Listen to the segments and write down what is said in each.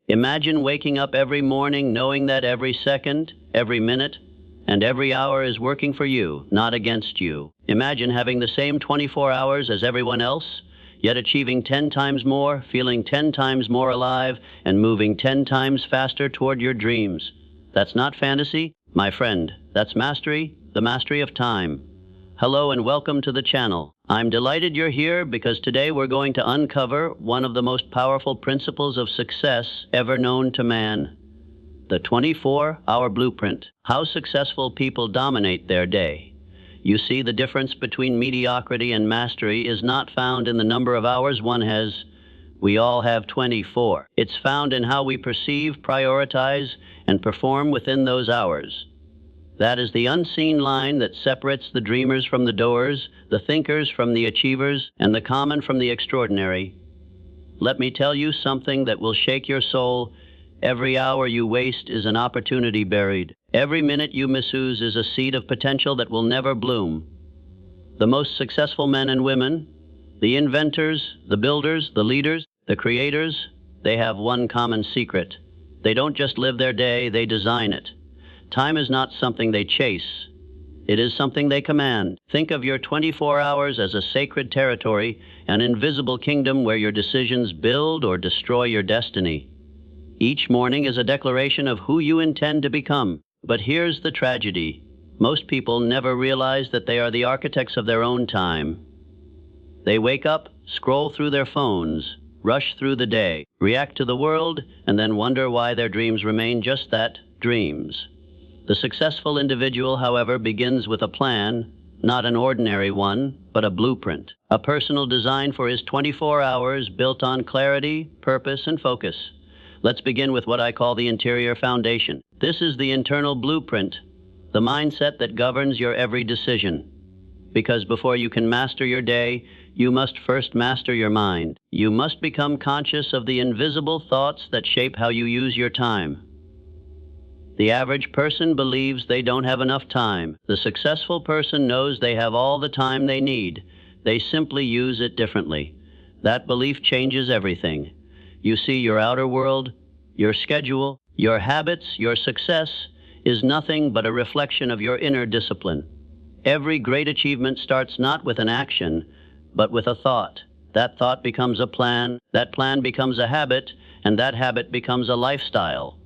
Imagine waking up every morning knowing that every second, every minute, and every hour is working for you, not against you. Imagine having the same 24 hours as everyone else, yet achieving 10 times more, feeling 10 times more alive, and moving 10 times faster toward your dreams. That's not fantasy, my friend. That's mastery, the mastery of time. Hello and welcome to the channel. I'm delighted you're here because today we're going to uncover one of the most powerful principles of success ever known to man. The 24-hour blueprint. How successful people dominate their day. You see, the difference between mediocrity and mastery is not found in the number of hours one has. We all have 24. It's found in how we perceive, prioritize, and perform within those hours. That is the unseen line that separates the dreamers from the doers, the thinkers from the achievers, and the common from the extraordinary. Let me tell you something that will shake your soul. Every hour you waste is an opportunity buried. Every minute you misuse is a seed of potential that will never bloom. The most successful men and women, the inventors, the builders, the leaders, the creators, they have one common secret. They don't just live their day, they design it. Time is not something they chase. It is something they command. Think of your 24 hours as a sacred territory, an invisible kingdom where your decisions build or destroy your destiny. Each morning is a declaration of who you intend to become. But here's the tragedy. Most people never realize that they are the architects of their own time. They wake up, scroll through their phones, rush through the day, react to the world, and then wonder why their dreams remain just that, dreams. The successful individual, however, begins with a plan, not an ordinary one, but a blueprint, a personal design for his 24 hours built on clarity, purpose, and focus. Let's begin with what I call the interior foundation. This is the internal blueprint, the mindset that governs your every decision. Because before you can master your day, you must first master your mind. You must become conscious of the invisible thoughts that shape how you use your time. The average person believes they don't have enough time. The successful person knows they have all the time they need. They simply use it differently. That belief changes everything. You see, your outer world, your schedule, your habits, your success is nothing but a reflection of your inner discipline. Every great achievement starts not with an action, but with a thought. That thought becomes a plan, that plan becomes a habit, and that habit becomes a lifestyle.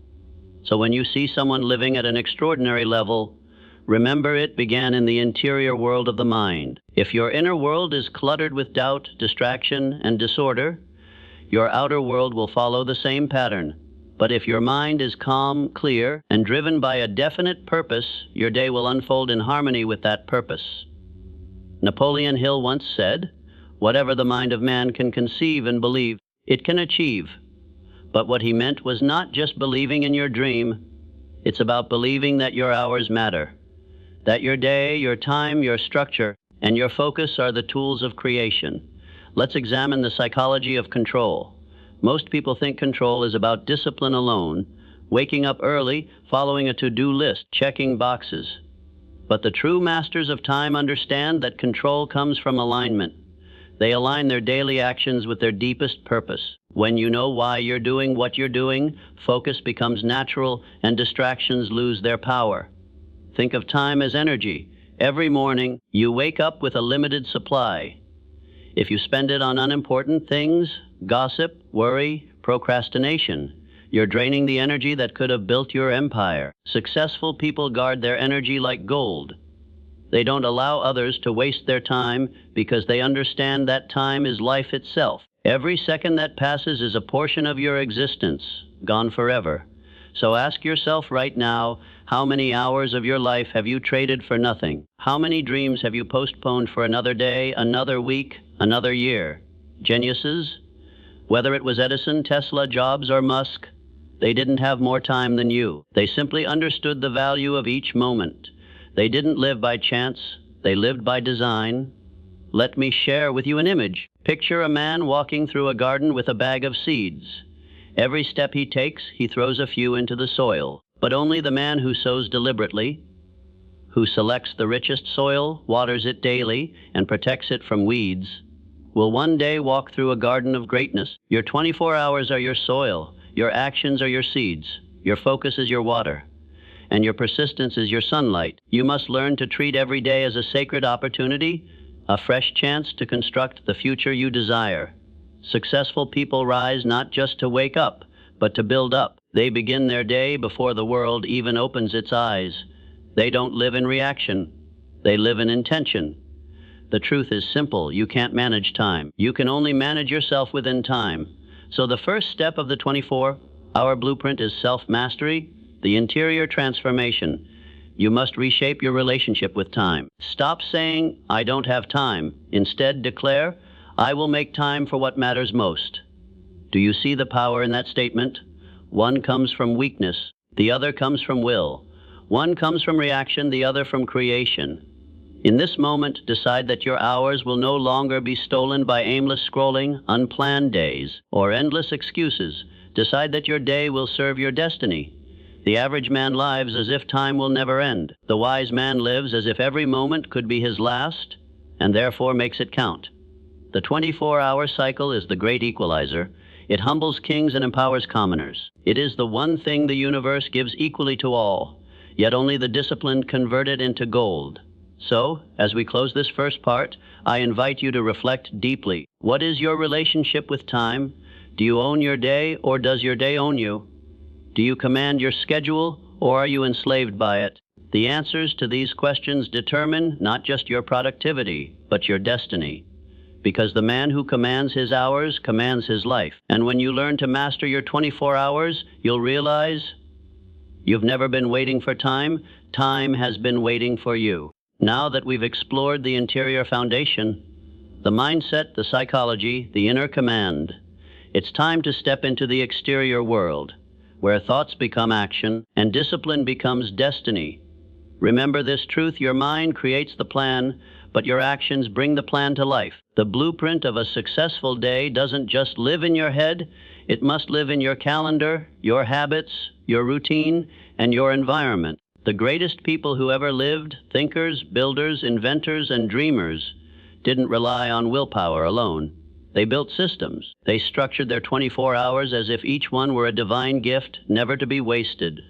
So when you see someone living at an extraordinary level, remember it began in the interior world of the mind. If your inner world is cluttered with doubt, distraction, and disorder, your outer world will follow the same pattern. But if your mind is calm, clear, and driven by a definite purpose, your day will unfold in harmony with that purpose. Napoleon Hill once said, "Whatever the mind of man can conceive and believe, it can achieve." But what he meant was not just believing in your dream. It's about believing that your hours matter, that your day, your time, your structure, and your focus are the tools of creation. Let's examine the psychology of control. Most people think control is about discipline alone, waking up early, following a to-do list, checking boxes. But the true masters of time understand that control comes from alignment. They align their daily actions with their deepest purpose. When you know why you're doing what you're doing, focus becomes natural and distractions lose their power. Think of time as energy. Every morning, you wake up with a limited supply. If you spend it on unimportant things, gossip, worry, procrastination, you're draining the energy that could have built your empire. Successful people guard their energy like gold. They don't allow others to waste their time because they understand that time is life itself. Every second that passes is a portion of your existence, gone forever. So ask yourself right now, how many hours of your life have you traded for nothing? How many dreams have you postponed for another day, another week, another year? Geniuses? Whether it was Edison, Tesla, Jobs, or Musk, they didn't have more time than you. They simply understood the value of each moment. They didn't live by chance, they lived by design. Let me share with you an image. Picture a man walking through a garden with a bag of seeds. Every step he takes, he throws a few into the soil. But only the man who sows deliberately, who selects the richest soil, waters it daily, and protects it from weeds, will one day walk through a garden of greatness. Your 24 hours are your soil. Your actions are your seeds, your focus is your water, and your persistence is your sunlight. You must learn to treat every day as a sacred opportunity, a fresh chance to construct the future you desire. Successful people rise not just to wake up, but to build up. They begin their day before the world even opens its eyes. They don't live in reaction. They live in intention. The truth is simple. You can't manage time. You can only manage yourself within time. So the first step of the 24-hour blueprint is self-mastery, the interior transformation. You must reshape your relationship with time. Stop saying, "I don't have time." Instead, declare, "I will make time for what matters most." Do you see the power in that statement? One comes from weakness, the other comes from will. One comes from reaction, the other from creation. In this moment, decide that your hours will no longer be stolen by aimless scrolling, unplanned days, or endless excuses. Decide that your day will serve your destiny. The average man lives as if time will never end. The wise man lives as if every moment could be his last, and therefore makes it count. The 24-hour cycle is the great equalizer. It humbles kings and empowers commoners. It is the one thing the universe gives equally to all, yet only the disciplined convert it into gold. So, as we close this first part, I invite you to reflect deeply. What is your relationship with time? Do you own your day, or does your day own you? Do you command your schedule, or are you enslaved by it? The answers to these questions determine not just your productivity, but your destiny. Because the man who commands his hours commands his life. And when you learn to master your 24 hours, you'll realize you've never been waiting for time. Time has been waiting for you. Now that we've explored the interior foundation, the mindset, the psychology, the inner command, it's time to step into the exterior world, where thoughts become action and discipline becomes destiny. Remember this truth: your mind creates the plan, but your actions bring the plan to life. The blueprint of a successful day doesn't just live in your head, it must live in your calendar, your habits, your routine, and your environment. The greatest people who ever lived, thinkers, builders, inventors, and dreamers, didn't rely on willpower alone. They built systems. They structured their 24 hours as if each one were a divine gift, never to be wasted.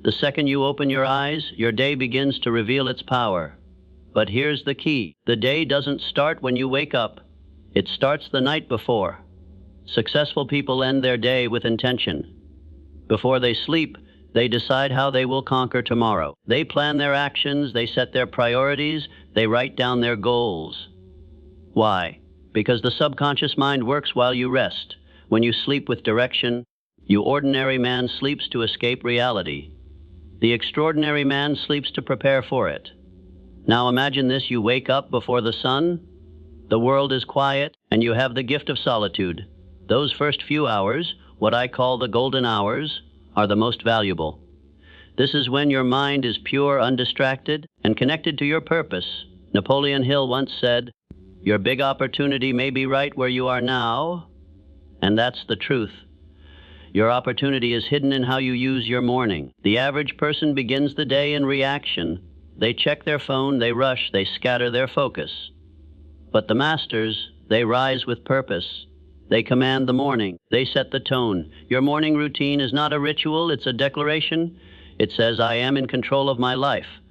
The second you open your eyes, your day begins to reveal its power. But here's the key. The day doesn't start when you wake up. It starts the night before. Successful people end their day with intention. Before they sleep, they decide how they will conquer tomorrow. They plan their actions, they set their priorities, they write down their goals. Why? Because the subconscious mind works while you rest. When you sleep with direction, you ordinary man sleeps to escape reality. The extraordinary man sleeps to prepare for it. Now imagine this: you wake up before the sun, the world is quiet, and you have the gift of solitude. Those first few hours, what I call the golden hours, are the most valuable. This is when your mind is pure, undistracted, and connected to your purpose. Napoleon Hill once said, "Your big opportunity may be right where you are now," and that's the truth. Your opportunity is hidden in how you use your morning. The average person begins the day in reaction. They check their phone, they rush, they scatter their focus. But the masters, they rise with purpose. They command the morning. They set the tone. Your morning routine is not a ritual, it's a declaration. It says, "I am in control of my life.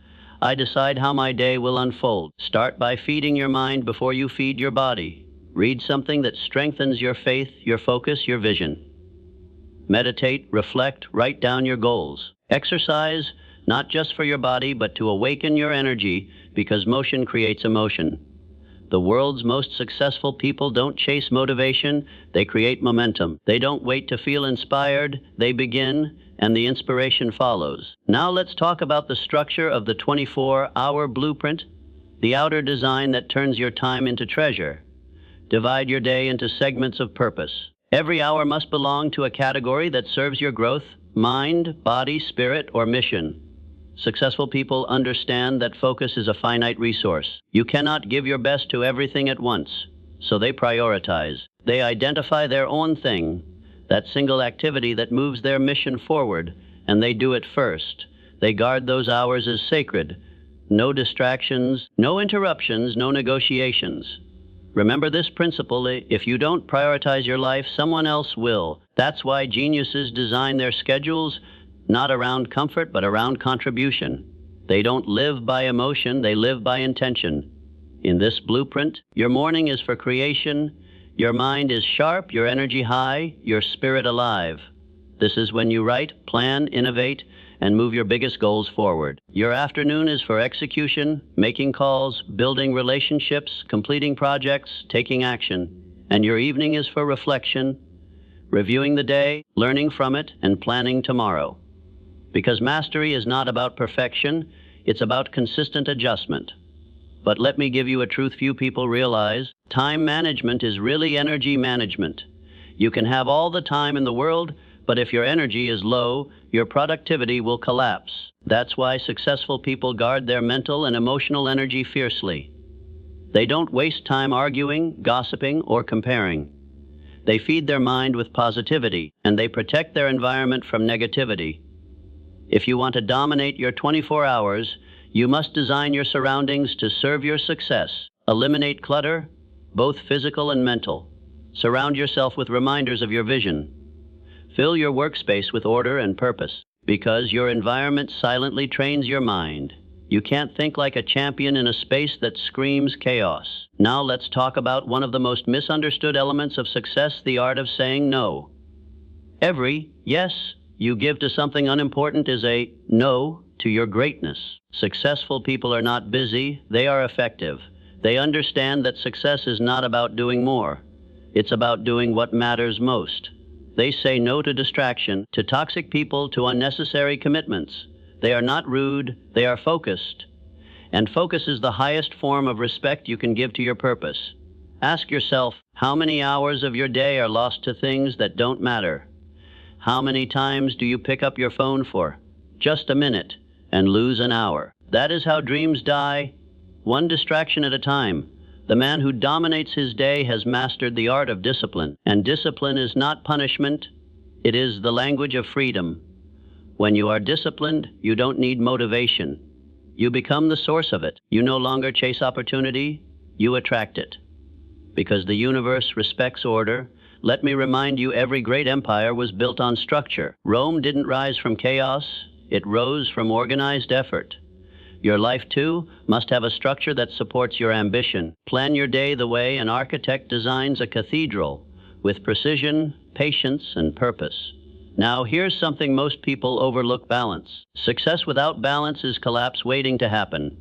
I decide how my day will unfold." Start by feeding your mind before you feed your body. Read something that strengthens your faith, your focus, your vision. Meditate, reflect, write down your goals. Exercise, not just for your body, but to awaken your energy, because motion creates emotion. The world's most successful people don't chase motivation, they create momentum. They don't wait to feel inspired, they begin, and the inspiration follows. Now let's talk about the structure of the 24-hour blueprint, the outer design that turns your time into treasure. Divide your day into segments of purpose. Every hour must belong to a category that serves your growth, mind, body, spirit, or mission. Successful people understand that focus is a finite resource. You cannot give your best to everything at once, so they prioritize. They identify their own thing, that single activity that moves their mission forward, and they do it first. They guard those hours as sacred. No distractions, no interruptions, no negotiations. Remember this principle: if you don't prioritize your life, someone else will. That's why geniuses design their schedules not around comfort, but around contribution. They don't live by emotion, they live by intention. In this blueprint, your morning is for creation, your mind is sharp, your energy high, your spirit alive. This is when you write, plan, innovate, and move your biggest goals forward. Your afternoon is for execution, making calls, building relationships, completing projects, taking action. And your evening is for reflection, reviewing the day, learning from it, and planning tomorrow. Because mastery is not about perfection, it's about consistent adjustment. But let me give you a truth few people realize. Time management is really energy management. You can have all the time in the world, but if your energy is low, your productivity will collapse. That's why successful people guard their mental and emotional energy fiercely. They don't waste time arguing, gossiping, or comparing. They feed their mind with positivity, and they protect their environment from negativity. If you want to dominate your 24 hours, you must design your surroundings to serve your success. Eliminate clutter, both physical and mental. Surround yourself with reminders of your vision. Fill your workspace with order and purpose, because your environment silently trains your mind. You can't think like a champion in a space that screams chaos. Now let's talk about one of the most misunderstood elements of success, the art of saying no. Every yes you give to something unimportant is a no to your greatness. Successful people are not busy, they are effective. They understand that success is not about doing more. It's about doing what matters most. They say no to distraction, to toxic people, to unnecessary commitments. They are not rude, they are focused. And focus is the highest form of respect you can give to your purpose. Ask yourself, how many hours of your day are lost to things that don't matter? How many times do you pick up your phone for just a minute and lose an hour? That is how dreams die, one distraction at a time. The man who dominates his day has mastered the art of discipline, and discipline is not punishment, it is the language of freedom. When you are disciplined, you don't need motivation. You become the source of it. You no longer chase opportunity, you attract it. Because the universe respects order, let me remind you, every great empire was built on structure. Rome didn't rise from chaos, it rose from organized effort. Your life, too, must have a structure that supports your ambition. Plan your day the way an architect designs a cathedral, with precision, patience, and purpose. Now, here's something most people overlook: balance. Success without balance is collapse waiting to happen.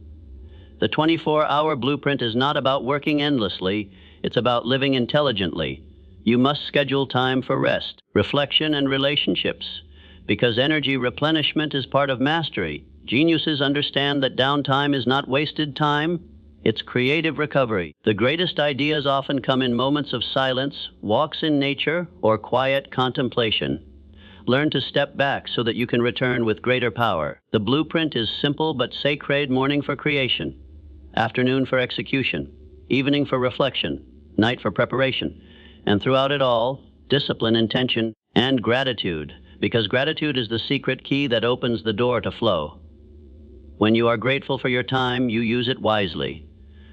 The 24-hour blueprint is not about working endlessly, it's about living intelligently. You must schedule time for rest, reflection, and relationships, because energy replenishment is part of mastery. Geniuses understand that downtime is not wasted time, it's creative recovery. The greatest ideas often come in moments of silence, walks in nature, or quiet contemplation. Learn to step back so that you can return with greater power. The blueprint is simple but sacred: morning for creation, afternoon for execution, evening for reflection, night for preparation, and throughout it all, discipline, intention, and gratitude, because gratitude is the secret key that opens the door to flow. When you are grateful for your time, you use it wisely.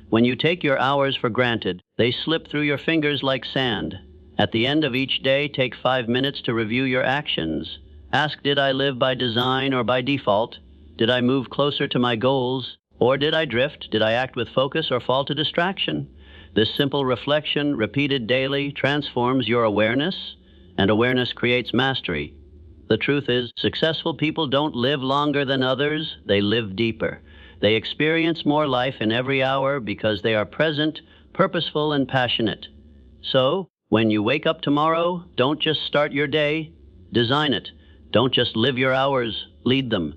When you take your hours for granted, they slip through your fingers like sand. At the end of each day, take 5 minutes to review your actions. Ask, did I live by design or by default? Did I move closer to my goals? Or did I drift? Did I act with focus or fall to distraction? This simple reflection, repeated daily, transforms your awareness, and awareness creates mastery. The truth is, successful people don't live longer than others, they live deeper. They experience more life in every hour because they are present, purposeful, and passionate. So, when you wake up tomorrow, don't just start your day, design it. Don't just live your hours, lead them.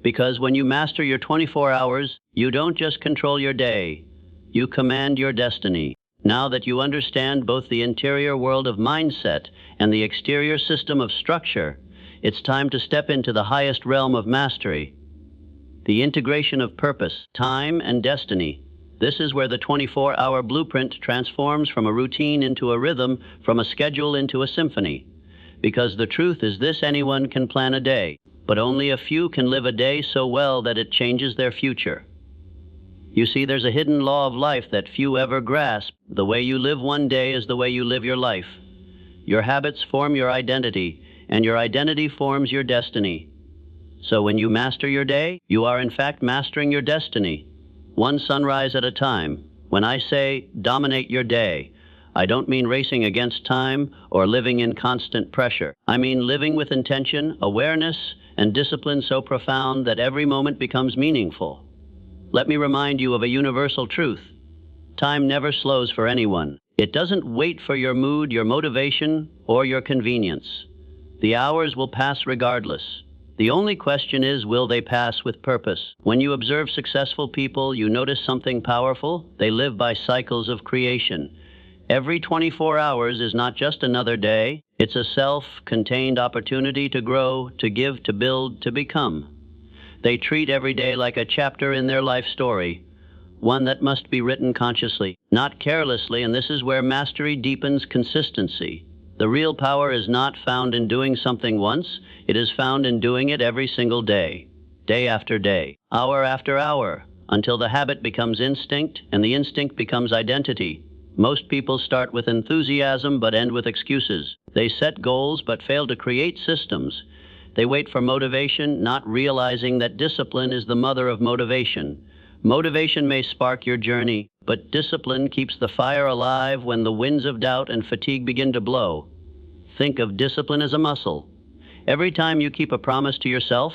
Because when you master your 24 hours, you don't just control your day, you command your destiny. Now that you understand both the interior world of mindset and the exterior system of structure, it's time to step into the highest realm of mastery, the integration of purpose, time, and destiny. This is where the 24-hour blueprint transforms from a routine into a rhythm, from a schedule into a symphony. Because the truth is this: anyone can plan a day, but only a few can live a day so well that it changes their future. You see, there's a hidden law of life that few ever grasp. The way you live one day is the way you live your life. Your habits form your identity, and your identity forms your destiny. So when you master your day, you are in fact mastering your destiny, one sunrise at a time. When I say dominate your day, I don't mean racing against time or living in constant pressure. I mean living with intention, awareness, and discipline so profound that every moment becomes meaningful. Let me remind you of a universal truth. Time never slows for anyone. It doesn't wait for your mood, your motivation, or your convenience. The hours will pass regardless. The only question is, will they pass with purpose? When you observe successful people, you notice something powerful. They live by cycles of creation. Every 24 hours is not just another day. It's a self-contained opportunity to grow, to give, to build, to become. They treat every day like a chapter in their life story, one that must be written consciously, not carelessly, and this is where mastery deepens consistency. The real power is not found in doing something once, it is found in doing it every single day, day after day, hour after hour, until the habit becomes instinct and the instinct becomes identity. Most people start with enthusiasm but end with excuses. They set goals but fail to create systems. They wait for motivation, not realizing that discipline is the mother of motivation. Motivation may spark your journey, but discipline keeps the fire alive when the winds of doubt and fatigue begin to blow. Think of discipline as a muscle. Every time you keep a promise to yourself,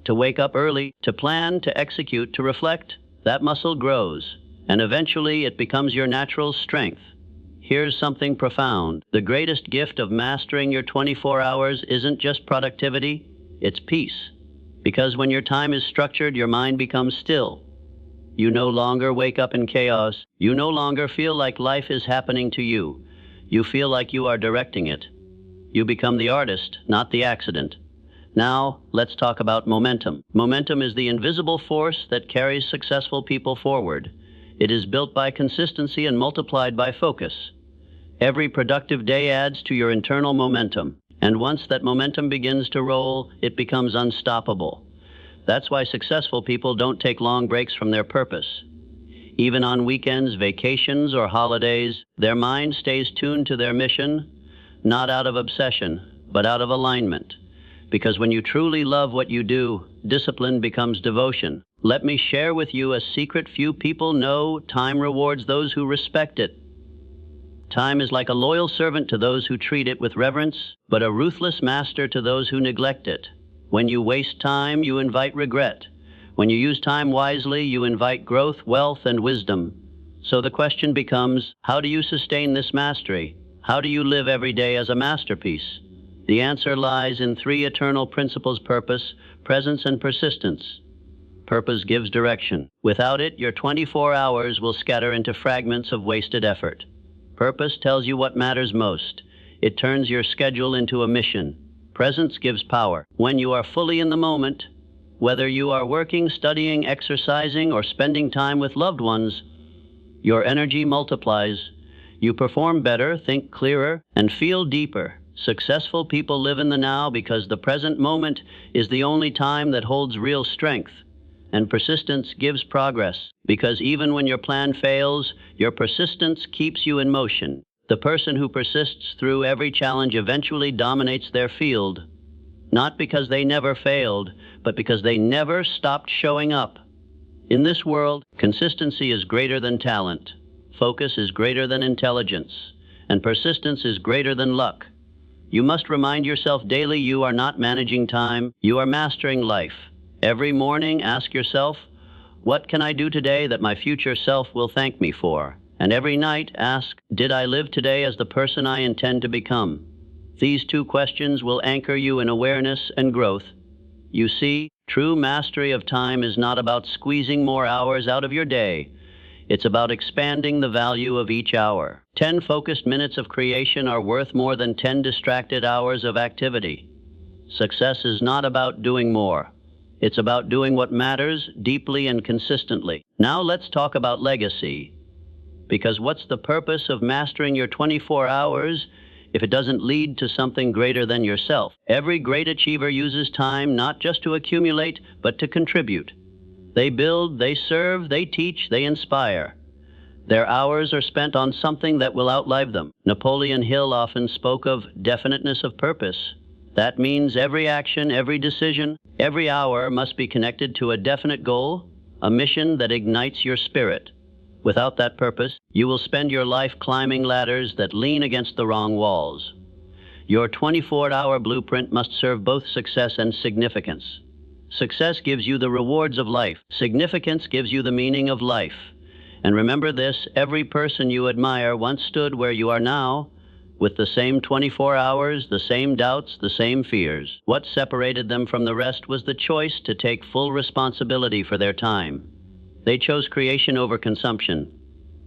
to wake up early, to plan, to execute, to reflect, that muscle grows, and eventually it becomes your natural strength. Here's something profound. The greatest gift of mastering your 24 hours isn't just productivity, it's peace. Because when your time is structured, your mind becomes still. You no longer wake up in chaos. You no longer feel like life is happening to you. You feel like you are directing it. You become the artist, not the accident. Now, let's talk about momentum. Momentum is the invisible force that carries successful people forward. It is built by consistency and multiplied by focus. Every productive day adds to your internal momentum, and once that momentum begins to roll, it becomes unstoppable. That's why successful people don't take long breaks from their purpose. Even on weekends, vacations, or holidays, their mind stays tuned to their mission, not out of obsession, but out of alignment. Because when you truly love what you do, discipline becomes devotion. Let me share with you a secret few people know. Time rewards those who respect it. Time is like a loyal servant to those who treat it with reverence, but a ruthless master to those who neglect it. When you waste time, you invite regret. When you use time wisely, you invite growth, wealth, and wisdom. So the question becomes, how do you sustain this mastery? How do you live every day as a masterpiece? The answer lies in three eternal principles: purpose, presence, and persistence. Purpose gives direction. Without it, your 24 hours will scatter into fragments of wasted effort. Purpose tells you what matters most. It turns your schedule into a mission. Presence gives power. When you are fully in the moment, whether you are working, studying, exercising, or spending time with loved ones, your energy multiplies. You perform better, think clearer, and feel deeper. Successful people live in the now because the present moment is the only time that holds real strength. And persistence gives progress, because even when your plan fails, your persistence keeps you in motion. The person who persists through every challenge eventually dominates their field, not because they never failed, but because they never stopped showing up. In this world, consistency is greater than talent, focus is greater than intelligence, and persistence is greater than luck. You must remind yourself daily you are not managing time, you are mastering life. Every morning, ask yourself, what can I do today that my future self will thank me for? And every night, ask, did I live today as the person I intend to become? These two questions will anchor you in awareness and growth. You see, true mastery of time is not about squeezing more hours out of your day. It's about expanding the value of each hour. 10 focused minutes of creation are worth more than 10 distracted hours of activity. Success is not about doing more. It's about doing what matters deeply and consistently. Now let's talk about legacy. Because what's the purpose of mastering your 24 hours if it doesn't lead to something greater than yourself? Every great achiever uses time not just to accumulate, but to contribute. They build, they serve, they teach, they inspire. Their hours are spent on something that will outlive them. Napoleon Hill often spoke of definiteness of purpose. That means every action, every decision, every hour must be connected to a definite goal, a mission that ignites your spirit. Without that purpose, you will spend your life climbing ladders that lean against the wrong walls. Your 24-hour blueprint must serve both success and significance. Success gives you the rewards of life. Significance gives you the meaning of life. And remember this, every person you admire once stood where you are now, with the same 24 hours, the same doubts, the same fears. What separated them from the rest was the choice to take full responsibility for their time. They chose creation over consumption.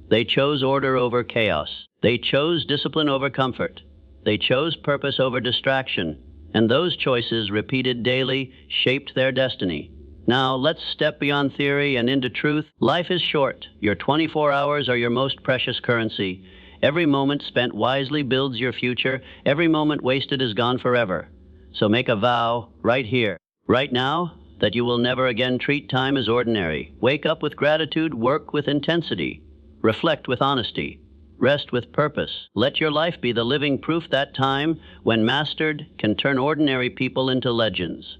They chose order over chaos. They chose discipline over comfort. They chose purpose over distraction. And those choices, repeated daily, shaped their destiny. Now, let's step beyond theory and into truth. Life is short. Your 24 hours are your most precious currency. Every moment spent wisely builds your future. Every moment wasted is gone forever. So make a vow right here, right now, that you will never again treat time as ordinary. Wake up with gratitude, work with intensity, reflect with honesty, rest with purpose. Let your life be the living proof that time, when mastered, can turn ordinary people into legends.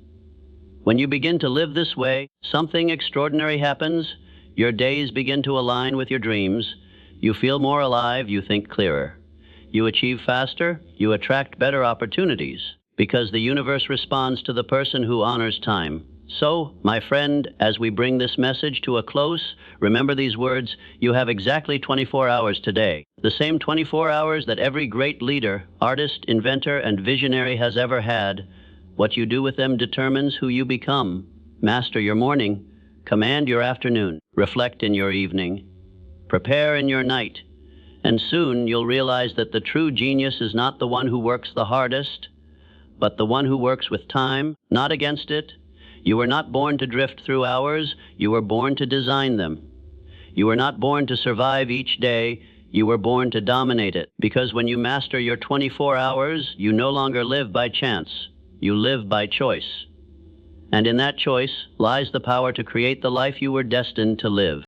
When you begin to live this way, something extraordinary happens. Your days begin to align with your dreams. You feel more alive, you think clearer. You achieve faster, you attract better opportunities, because the universe responds to the person who honors time. So, my friend, as we bring this message to a close, remember these words: you have exactly 24 hours today. The same 24 hours that every great leader, artist, inventor, and visionary has ever had. What you do with them determines who you become. Master your morning, command your afternoon, reflect in your evening, prepare in your night, and soon you'll realize that the true genius is not the one who works the hardest, but the one who works with time, not against it. You were not born to drift through hours, you were born to design them. You were not born to survive each day, you were born to dominate it. Because when you master your 24 hours, you no longer live by chance. You live by choice. And in that choice lies the power to create the life you were destined to live.